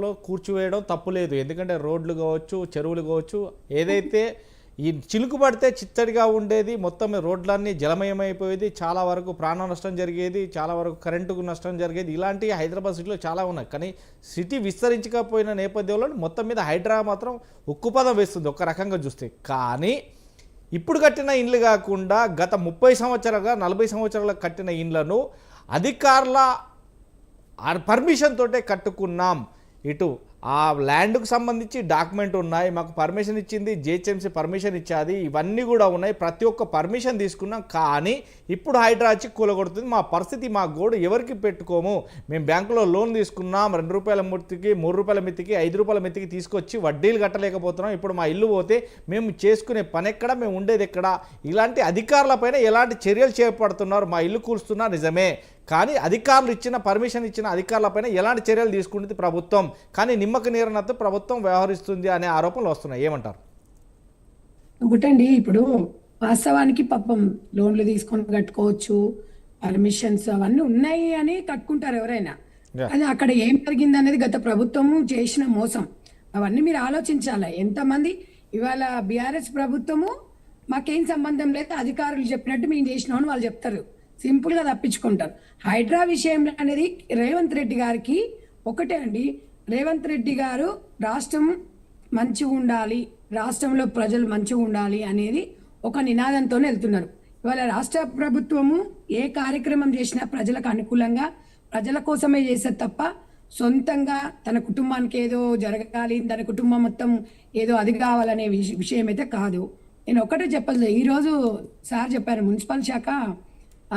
స్థలంలో కూర్చివేయడం తప్పులేదు. ఎందుకంటే రోడ్లు కావచ్చు, చెరువులు కావచ్చు, ఏదైతే ఈ చిలుకు పడితే చిత్తడిగా ఉండేది, మొత్తం రోడ్లన్నీ జలమయమైపోయేది, చాలా వరకు ప్రాణ నష్టం జరిగేది, చాలా వరకు కరెంటుకు నష్టం జరిగేది. ఇలాంటి హైదరాబాద్ సిటీలో చాలా ఉన్నాయి. కానీ సిటీ విస్తరించకపోయిన నేపథ్యంలో మొత్తం మీద హైడ్రా మాత్రం ఉక్కుపదం వేస్తుంది ఒక రకంగా చూస్తే. కానీ ఇప్పుడు కట్టిన ఇండ్లు కాకుండా గత 30 సంవత్సరాలుగా 40 సంవత్సరాలకు కట్టిన ఇండ్లను అధికారుల పర్మిషన్ తోటే కట్టుకున్నాం. ఇటు ఆ ల్యాండ్కు సంబంధించి డాక్యుమెంట్ ఉన్నాయి, మాకు పర్మిషన్ ఇచ్చింది, జిహెచ్ఎంసీ పర్మిషన్ ఇచ్చాది, ఇవన్నీ కూడా ఉన్నాయి. ప్రతి ఒక్క పర్మిషన్ తీసుకున్నాం. కానీ ఇప్పుడు హైడ్రా వచ్చి కూలగొడుతుంది. మా పరిస్థితి, మా గోడు ఎవరికి పెట్టుకోము. మేము బ్యాంకులో లోన్ తీసుకున్నాం, ₹2 మిత్తికి, ₹3 మిత్తికి, ₹5 మిత్తికి తీసుకొచ్చి వడ్డీలు కట్టలేకపోతున్నాం. ఇప్పుడు మా ఇల్లు పోతే మేము చేసుకునే పని ఎక్కడ, మేము ఉండేది ఎక్కడ? ఇలాంటి అధికారులపైన ఎలాంటి చర్యలు చేపడుతున్నారు? మా ఇల్లు కూలుస్తున్నా నిజమే, కానీ అధికారులు ఇచ్చిన పర్మిషన్ ఇచ్చిన అధికారులపైన ఎలాంటి చర్యలు తీసుకుంటుంది ప్రభుత్వం? కానీ నిమ్మక నీరనతో ప్రభుత్వం వ్యవహరిస్తుంది అనే ఆరోపణలు వస్తున్నాయి. ఏమంటారు? ఒకటండి, ఇప్పుడు వాస్తవానికి పాపం లోన్లు తీసుకొని కట్టుకోవచ్చు, పర్మిషన్స్ అవన్నీ ఉన్నాయి అని కట్టుకుంటారు ఎవరైనా. అది అక్కడ ఏం జరిగింది అనేది గత ప్రభుత్వము చేసిన మోసం. అవన్నీ మీరు ఆలోచించాలి. ఎంతమంది ఇవాళ బీఆర్ఎస్ ప్రభుత్వము మాకేం సంబంధం లేదు, అధికారులు చెప్పినట్టు మేము చేసినామని వాళ్ళు చెప్తారు, సింపుల్గా తప్పించుకుంటారు. హైడ్రా విషయంలో అనేది రేవంత్ రెడ్డి గారికి ఒకటే అండి, రేవంత్ రెడ్డి గారు రాష్ట్రం మంచిగా ఉండాలి, రాష్ట్రంలో ప్రజలు మంచిగా ఉండాలి అనేది ఒక నినాదంతోనే వెళ్తున్నారు. ఇవాళ రాష్ట్ర ప్రభుత్వము ఏ కార్యక్రమం చేసినా ప్రజలకు అనుకూలంగా ప్రజల కోసమే చేసేది తప్ప సొంతంగా తన కుటుంబానికి ఏదో జరగాలి, తన కుటుంబం మొత్తం ఏదో అది కావాలనే విషయం అయితే కాదు. నేను ఒకటే చెప్పాలి, ఈరోజు సార్ చెప్పారు, మున్సిపల్ శాఖ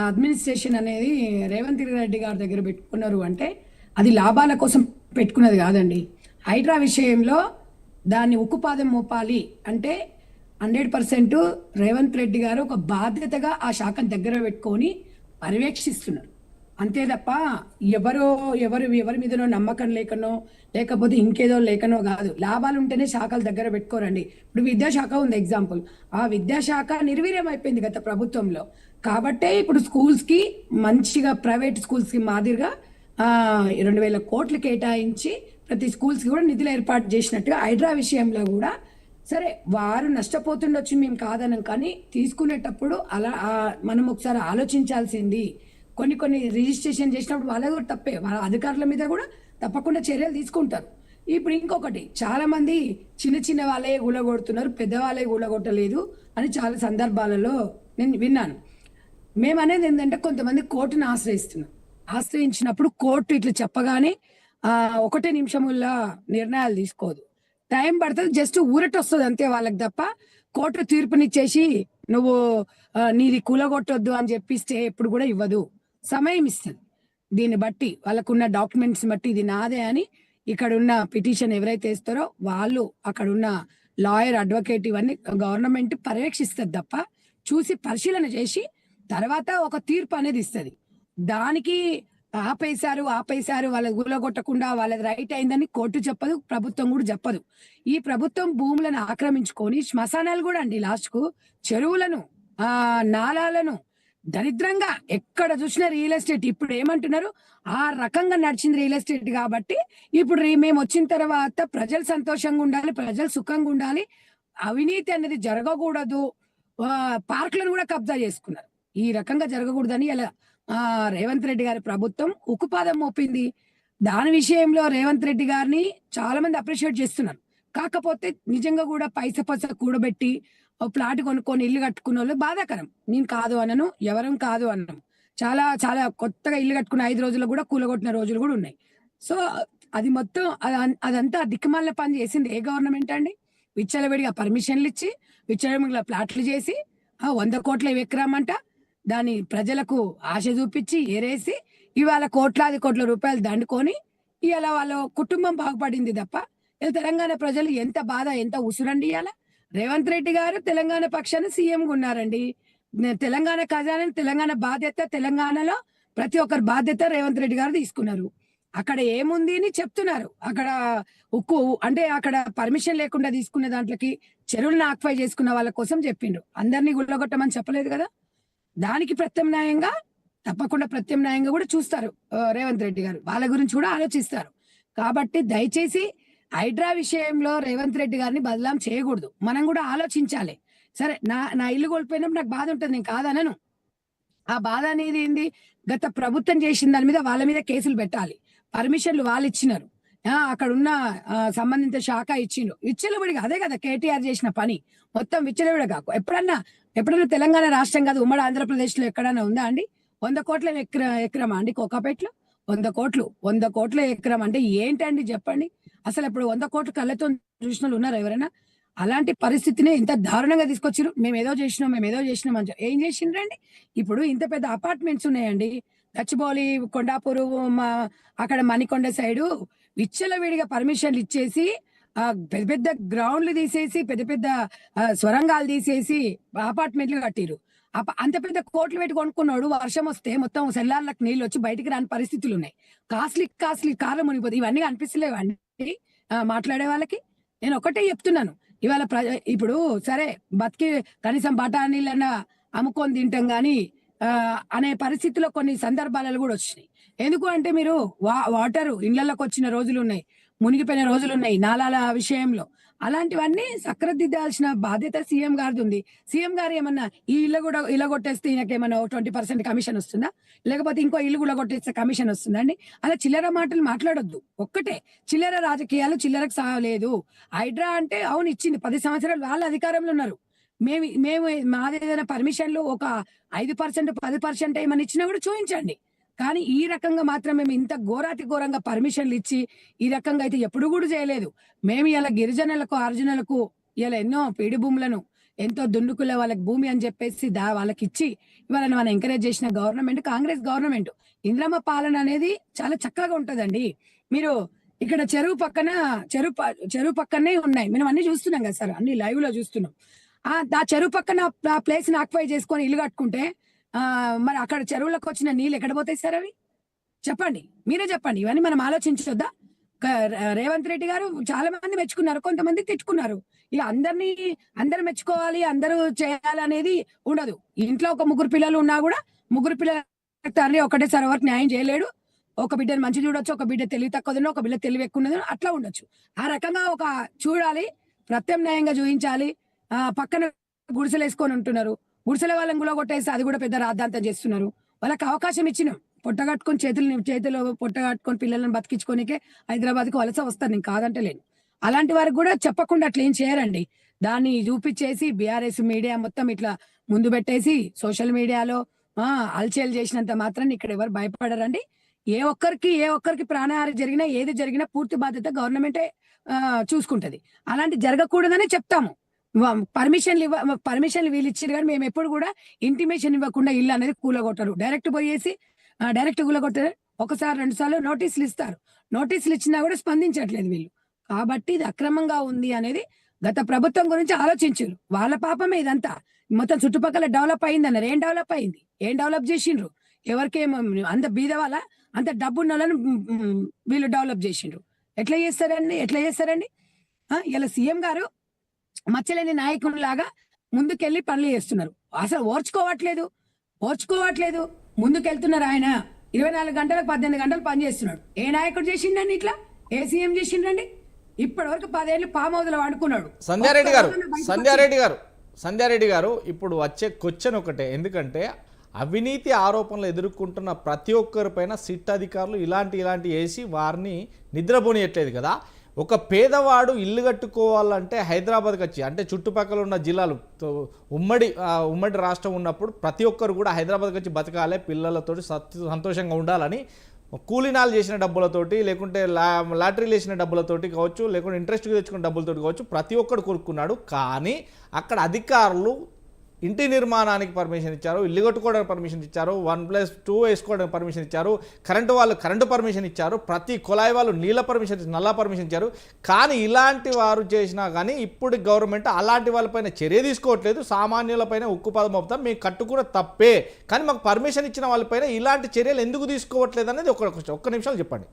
అడ్మినిస్ట్రేషన్ అనేది రేవంత్ రెడ్డి గారి దగ్గర పెట్టుకున్నారు అంటే అది లాభాల కోసం పెట్టుకున్నది కాదండి. హైడ్రా విషయంలో దాన్ని ఉక్కుపాదం మోపాలి అంటే 100% రేవంత్ రెడ్డి గారు ఒక బాధ్యతగా ఆ శాఖను దగ్గర పెట్టుకొని పర్యవేక్షిస్తున్నారు. అంతే తప్ప ఎవరి మీదనో నమ్మకం లేకనో లేకపోతే ఇంకేదో లేకనో కాదు. లాభాలు ఉంటేనే శాఖలు దగ్గర పెట్టుకోరండి. ఇప్పుడు విద్యాశాఖ ఉంది ఎగ్జాంపుల్, ఆ విద్యాశాఖ నిర్వీర్యం అయిపోయింది గత ప్రభుత్వంలో. కాబట్టే ఇప్పుడు స్కూల్స్కి మంచిగా ప్రైవేట్ స్కూల్స్కి మాదిరిగా 2,000 కోట్లు కేటాయించి ప్రతి స్కూల్స్కి కూడా నిధులు ఏర్పాటు చేసినట్టుగా హైడ్రా విషయంలో కూడా సరే వారు నష్టపోతుండొచ్చు, మేము కాదనం, కానీ తీసుకునేటప్పుడు అలా మనం ఒకసారి ఆలోచించాల్సింది. కొన్ని రిజిస్ట్రేషన్ చేసినప్పుడు వాళ్ళ కూడా తప్పే, వాళ్ళ అధికారుల మీద కూడా తప్పకుండా చర్యలు తీసుకుంటారు. ఇప్పుడు ఇంకొకటి, చాలా మంది చిన్న వాళ్ళే ఊళ్ళగొడుతున్నారు, పెద్దవాళ్ళే ఊళ్ళగొట్టలేదు అని చాలా సందర్భాలలో నేను విన్నాను. మేమనేది ఏంటంటే కొంతమంది కోర్టును ఆశ్రయించినప్పుడు కోర్టు ఇట్లా చెప్పగానే 1 నిమిషముల్లో నిర్ణయాలు తీసుకోదు, టైం పడుతుంది, జస్ట్ ఊరట వస్తుంది అంతే వాళ్ళకి తప్ప కోర్టు తీర్పునిచ్చేసి నువ్వు నీది కూలగొట్టొద్దు అని చెప్పిస్తే ఎప్పుడు కూడా ఇవ్వదు, సమయం ఇస్తుంది. దీన్ని బట్టి వాళ్ళకున్న డాక్యుమెంట్స్ బట్టి ఇది నాదే అని ఇక్కడ ఉన్న పిటిషన్ ఎవరైతే ఇస్తారో వాళ్ళు, అక్కడ ఉన్న లాయర్, అడ్వకేట్ ఇవన్నీ గవర్నమెంట్ పర్యవేక్షిస్తుంది తప్ప చూసి పరిశీలన చేసి తర్వాత ఒక తీర్పు అనేది ఇస్తుంది. దానికి ఆపేశారు వాళ్ళ గులగొట్టకుండా వాళ్ళది రైట్ అయిందని కోర్టు చెప్పదు, ప్రభుత్వం కూడా చెప్పదు. ఈ ప్రభుత్వం భూములను ఆక్రమించుకొని శ్మశానాలు కూడా అండి, లాస్ట్కు చెరువులను, నాలాలను దరిద్రంగా ఎక్కడ చూసినా రియల్ ఎస్టేట్. ఇప్పుడు ఏమంటున్నారు, ఆ రకంగా నడిచింది రియల్ ఎస్టేట్ కాబట్టి ఇప్పుడు మేము వచ్చిన తర్వాత ప్రజలు సంతోషంగా ఉండాలి, ప్రజలు సుఖంగా ఉండాలి, అవినీతి అనేది జరగకూడదు, పార్కులను కూడా కబ్జా చేసుకున్నారు. ఈ రకంగా జరగకూడదని ఇలా రేవంత్ రెడ్డి గారి ప్రభుత్వం ఉక్కుపాదం మోపింది. దాని విషయంలో రేవంత్ రెడ్డి గారిని చాలా మంది అప్రిషియేట్ చేస్తున్నారు. కాకపోతే నిజంగా కూడా పైస కూడబెట్టి ప్లాట్ కొనుక్కొని ఇల్లు కట్టుకున్న వాళ్ళు బాధాకరం. నేను కాదు అనను, ఎవరం కాదు అన్నాం. చాలా చాలా కొత్తగా ఇల్లు కట్టుకున్న 5 రోజుల్లో కూడా కూలగొట్టిన రోజులు కూడా ఉన్నాయి. సో అది మొత్తం అదంతా దిక్కుమాలిన పని చేసింది ఏ గవర్నమెంట్ అండి? విచ్చలవిడిగా పర్మిషన్లు ఇచ్చి విచ్చలవిడిగా ప్లాట్లు చేసి 100 కోట్ల ఎకరామంట దాని ప్రజలకు ఆశ చూపించి ఏరేసి ఇవాళ కోట్లాది కోట్ల రూపాయలు దండుకొని ఇవాళ వాళ్ళ కుటుంబం బాగుపడింది తప్ప ఇలా తెలంగాణ ప్రజలు ఎంత బాధ, ఎంత ఉసురండి. ఇవాళ రేవంత్ రెడ్డి గారు తెలంగాణ పక్షాన సీఎంగా ఉన్నారండి. తెలంగాణ ఖజానా, తెలంగాణ బాధ్యత, తెలంగాణలో ప్రతి ఒక్కరి బాధ్యత రేవంత్ రెడ్డి గారు తీసుకున్నారు. అక్కడ ఏముంది అని చెప్తున్నారు. అక్కడ ఉక్కు అంటే అక్కడ పర్మిషన్ లేకుండా తీసుకున్న దాంట్లోకి చెరువులను ఆక్వై చేసుకున్న వాళ్ళ కోసం చెప్పిండ్రు, అందరినీ గుళ్ళగొట్టమని చెప్పలేదు కదా. దానికి తప్పకుండా ప్రత్యామ్నాయంగా కూడా చూస్తారు రేవంత్ రెడ్డి గారు, వాళ్ళ గురించి కూడా ఆలోచిస్తారు. కాబట్టి దయచేసి హైడ్రా విషయంలో రేవంత్ రెడ్డి గారిని బదలాం చేయకూడదు. మనం కూడా ఆలోచించాలి. సరే, నా ఇల్లు కోల్పోయినప్పుడు నాకు బాధ ఉంటుంది, నేను కాదనను. ఆ బాధ అనేది ఏంది, గత ప్రభుత్వం చేసిన దాని మీద వాళ్ళ మీద కేసులు పెట్టాలి. పర్మిషన్లు వాళ్ళు ఇచ్చినారు, అక్కడ ఉన్న సంబంధిత శాఖ ఇచ్చిండ్రు. విచ్చలవిడిగా అదే కదా కేటీఆర్ చేసిన పని, మొత్తం విచ్చలవిడిగా. ఎప్పుడన్నా తెలంగాణ రాష్ట్రం కాదు, ఉమ్మడి ఆంధ్రప్రదేశ్ లో ఎక్కడైనా ఉందా అండి 100 కోట్ల ఎకరమా అండి కోకాపేటలో? 100 కోట్ల ఎకరం అంటే ఏంటండి చెప్పండి. అసలు ఇప్పుడు 100 కోట్లు కళ్ళతో చూసిన వాళ్ళు ఉన్నారా ఎవరైనా? అలాంటి పరిస్థితిని ఇంత దారుణంగా తీసుకొచ్చిరు. మేము ఏదో చేసినాం అని ఏం చేసిండ్రండి? ఇప్పుడు ఇంత పెద్ద అపార్ట్మెంట్స్ ఉన్నాయండి గచ్చిబౌలి, కొండాపూరు, అక్కడ మణికొండ సైడు విచ్చలవిడిగా పర్మిషన్లు ఇచ్చేసి పెద్ద పెద్ద గ్రౌండ్లు తీసేసి పెద్ద పెద్ద సొరంగాలు తీసేసి అపార్ట్మెంట్లు కట్టిరు. అంత పెద్ద కోట్లు పెట్టి కొనుక్కున్నాడు, వర్షం వస్తే మొత్తం సెల్లార్లకు నీళ్ళు వచ్చి బయటికి రాని పరిస్థితులు ఉన్నాయి. కాస్ట్లీ కార్లు మునిగిపోతుంది. ఇవన్నీ అనిపిస్తలేవండి మాట్లాడే వాళ్ళకి? నేను ఒకటే చెప్తున్నాను, ఇవాళ ఇప్పుడు సరే బతికి కనీసం బఠానీలన్నా అమ్ముకొని తింటాం గాని అనే పరిస్థితిలో కొన్ని సందర్భాలలో కూడా వచ్చినాయి. ఎందుకు అంటే మీరు వాటర్ ఇళ్లలోకి వచ్చిన రోజులు ఉన్నాయి, మునిగిపోయిన రోజులు ఉన్నాయి నాలాల విషయంలో. అలాంటివన్నీ సక్రదిద్దాల్సిన బాధ్యత సీఎం గారిది ఉంది. సీఎం గారు ఏమన్నా ఈ ఇల్లు కొట్టేస్తే ఈయనకేమన్నా 20% కమిషన్ వస్తుందా, లేకపోతే ఇంకో ఇల్లు కూడా కొట్టేస్తే కమిషన్ వస్తుందా అండి? అలా చిల్లర మాటలు మాట్లాడొద్దు. ఒక్కటే, చిల్లర రాజకీయాలు చిల్లరకు సాగలేదు. హైడ్రా అంటే అవును ఇచ్చింది, 10 సంవత్సరాలు వాళ్ళ అధికారంలో ఉన్నారు. మేము మాది ఏదైనా పర్మిషన్లు ఒక 5% 10% ఏమని ఇచ్చినా కూడా చూపించండి. కానీ ఈ రకంగా మాత్రం మేము ఇంత ఘోరంగా పర్మిషన్లు ఇచ్చి ఈ రకంగా అయితే ఎప్పుడు కూడా చేయలేదు. మేము ఇలా గిరిజనులకు అర్జునులకు ఇలా ఎన్నో పీడి భూములను ఎంతో దున్నుకుల వాళ్ళకి భూమి అని చెప్పేసి వాళ్ళకి ఇచ్చి ఇవాళ మనం ఎంకరేజ్ చేసిన గవర్నమెంట్ కాంగ్రెస్ గవర్నమెంట్. ఇంద్రమ్మ పాలన అనేది చాలా చక్కగా ఉంటదండి. మీరు ఇక్కడ చెరువు పక్కనే ఉన్నాయి, మనం అన్ని చూస్తున్నాం కదా సార్, అన్ని లైవ్ లో చూస్తున్నాం. ఆ చెరువు పక్కన ప్లేస్ ని ఆక్యుపై చేసుకొని ఇల్లు కట్టుకుంటే మరి అక్కడ చెరువులకు వచ్చిన నీళ్ళు ఎక్కడ పోతాయి సార్? అవి చెప్పండి, మీరే చెప్పండి. ఇవన్నీ మనం ఆలోచించొద్దా? రేవంత్ రెడ్డి గారు చాలా మంది మెచ్చుకున్నారు, కొంతమంది తిట్టుకున్నారు. ఇక అందరు మెచ్చుకోవాలి, అందరూ చేయాలి అనేది ఉండదు. ఇంట్లో ఒక 3 పిల్లలు ఉన్నా కూడా 3 పిల్లల తండ్రి ఒకటేసారి ఎవరికి న్యాయం చేయలేడు. ఒక బిడ్డను మంచి చూడొచ్చు, ఒక బిడ్డ తెలివి తక్కువదో, ఒక బిడ్డ తెలివి ఎక్కువ ఉన్నదో, అట్లా ఉండొచ్చు. ఆ రకంగా ఒక చూడాలి, ప్రత్యామ్నాయంగా చూపించాలి. పక్కన గుడిసెలు వేసుకొని ఉంటున్నారు, గుడిసెల వాళ్ళని కూడా కొట్టేసి అది కూడా పెద్ద రాద్ధాంతం చేస్తున్నారు. వాళ్ళకి అవకాశం ఇచ్చినాం, పొట్టగట్టుకొని చేతిలో పొట్టగట్టుకొని పిల్లలను బతికించుకోనికే హైదరాబాద్కి వలస వస్తారు, నేను కాదంటలేను. అలాంటి వారికి కూడా చెప్పకుండా అట్లా ఏం చేయరండి. దాన్ని చూపించేసి బీఆర్ఎస్ మీడియా మొత్తం ఇట్లా ముందు పెట్టేసి సోషల్ మీడియాలో అల్చేలు చేసినంత మాత్రం ఇక్కడ ఎవరు భయపడరండి. ఏ ఒక్కరికి ప్రాణహాని జరిగినా ఏది జరిగినా పూర్తి బాధ్యత గవర్నమెంటే చూసుకుంటది. అలాంటి జరగకూడదని చెప్తాము. పర్మిషన్లు వీళ్ళు ఇచ్చారు కానీ మేము ఎప్పుడు కూడా ఇంటిమేషన్ ఇవ్వకుండా ఇల్లు అనేది కూలగొట్టరు. డైరెక్ట్ కూలగొట్టారు. 1-2 సార్లు నోటీసులు ఇస్తారు. నోటీసులు ఇచ్చినా కూడా స్పందించట్లేదు వీళ్ళు. కాబట్టి ఇది అక్రమంగా ఉంది అనేది గత ప్రభుత్వం గురించి ఆలోచించారు. వాళ్ళ పాపమే ఇదంతా. మొత్తం చుట్టుపక్కల డెవలప్ అయింది అన్నారు. ఏం డెవలప్ అయింది? ఏం డెవలప్ చేసిండ్రు? ఎవరికేమో అంత బీద వాళ్ళ అంత డబ్బు ఉన్న వాళ్ళని వీళ్ళు డెవలప్ చేసిండ్రు. ఎట్లా చేస్తారండి? ఇలా సీఎం గారు మచ్చలేని నాయకుడిలాగా ముందుకెళ్లి పనులు చేస్తున్నారు. అసలు ఓర్చుకోవట్లేదు. ముందుకెళ్తున్నారు. ఆయన 24 గంటలకు 18 గంటలు పని చేస్తున్నాడు. ఏ నాయకుడు చేసిండండి ఇట్లా? ఏ సీఎం చేసిండండి? ఇప్పటి వరకు 10 ఏళ్ళు పామ్ హౌస్లో వాడుకున్నాడు. సంధ్యారెడ్డి గారు ఇప్పుడు వచ్చే క్వశ్చన్ ఒకటే, ఎందుకంటే అవినీతి ఆరోపణలు ఎదుర్కొంటున్న ప్రతి ఒక్కరిపైన సిట్ అధికారులు ఇలాంటి వేసి వారిని నిద్రపోనియట్లేదు కదా. ఒక పేదవాడు ఇల్లు కట్టుకోవాలంటే హైదరాబాద్కి వచ్చి, అంటే చుట్టుపక్కల ఉన్న జిల్లాలు ఉమ్మడి రాష్ట్రం ఉన్నప్పుడు ప్రతి ఒక్కరు కూడా హైదరాబాద్కి వచ్చి బతకాలి, పిల్లలతో సంతోషంగా ఉండాలని కూలీనాలు చేసిన డబ్బులతోటి, లేకుంటే లాటరీలు వేసిన డబ్బులతోటి కావచ్చు, లేకుంటే ఇంట్రెస్ట్గా తెచ్చుకున్న డబ్బులతోటి కావచ్చు, ప్రతి ఒక్కరు కొనుక్కున్నాడు. కానీ అక్కడ అధికారులు ఇంటి నిర్మాణానికి పర్మిషన్ ఇచ్చారు, ఇల్లు కట్టుకోవడానికి పర్మిషన్ ఇచ్చారు, 1+2 వేసుకోవడానికి పర్మిషన్ ఇచ్చారు, కరెంటు పర్మిషన్ ఇచ్చారు, ప్రతి కుళాయి వాళ్ళు నీళ్ళ పర్మిషన్ నల్ల పర్మిషన్ ఇచ్చారు. కానీ ఇలాంటి వారు చేసినా కానీ ఇప్పుడు గవర్నమెంట్ అలాంటి వాళ్ళపైన చర్య తీసుకోవట్లేదు. సామాన్యులపైన ఉక్కుపాదం మోపుతాం, మీకు కట్టుకున్న తప్పే, కానీ మాకు పర్మిషన్ ఇచ్చిన వాళ్ళపైన ఇలాంటి చర్యలు ఎందుకు తీసుకోవట్లేదు అనేది ఒక్క నిమిషాలు చెప్పండి.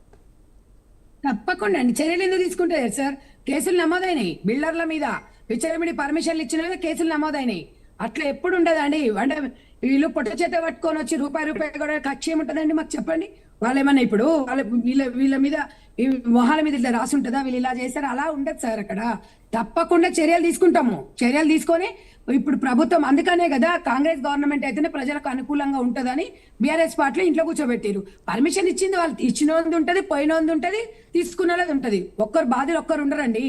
తప్పకుండా అండి, చర్యలు ఎందుకు తీసుకుంటారు సార్? కేసులు నమోదైనాయి బిల్డర్ల మీద, విచ్చలవిడి పర్మిషన్లు ఇచ్చిన కేసులు నమోదైనాయి. అట్లా ఎప్పుడు ఉండదండి. అంటే వీళ్ళు పొట్ట చేత పట్టుకొని వచ్చి రూపాయి కూడా కక్ష ఏముంటుందండి? మాకు చెప్పండి. వాళ్ళు ఏమన్నా ఇప్పుడు వీళ్ళ మీద ఈ మొహాల మీద ఇట్లా రాసి ఉంటుందా, వీళ్ళు ఇలా చేశారు, అలా ఉండదు సార్. అక్కడ తప్పకుండా చర్యలు తీసుకుంటాము. చర్యలు తీసుకొని ఇప్పుడు ప్రభుత్వం, అందుకనే కదా కాంగ్రెస్ గవర్నమెంట్ అయితేనే ప్రజలకు అనుకూలంగా ఉంటుందని బీఆర్ఎస్ పార్టీలో ఇంట్లో కూర్చోబెట్టారు. పర్మిషన్ ఇచ్చింది వాళ్ళు, ఇచ్చినోంది ఉంటది, పోయినోంది ఉంటది, తీసుకున్నది ఉంటది. ఒక్కరు బాధ్యులు ఒక్కరు ఉండరండి.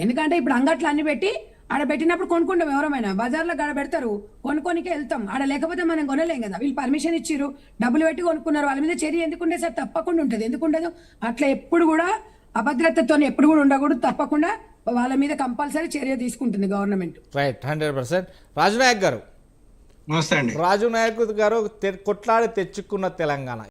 ఎందుకంటే ఇప్పుడు అంగట్లు అన్ని పెట్టి ఆడ పెట్టినప్పుడు కొనుక్కుంటాం. ఎవరమైనా బజార్లో గడ పెడతారు, కొనుక్కోనికే వెళ్తాం. ఆడ లేకపోతే మనం కొనలేం కదా. వీళ్ళు పర్మిషన్ ఇచ్చిర్రు, డబ్బులు పెట్టి కొనుక్కున్నారు, వాళ్ళ మీద చర్య ఎందుకుంటే సార్? తప్పకుండా ఉంటుంది. ఎందుకుండదు? అట్లా ఎప్పుడు కూడా అభద్రతతో ఎప్పుడు కూడా ఉండకూడదు. తప్పకుండా వాళ్ళ మీద కంపల్సరీ చర్య తీసుకుంటుంది గవర్నమెంట్. రైట్, 100%. రాజు నాయక్ గారు, నమస్తే అండి. రాజు నాయక్ గారు కొట్లాడి తెచ్చుకున్న తెలంగాణ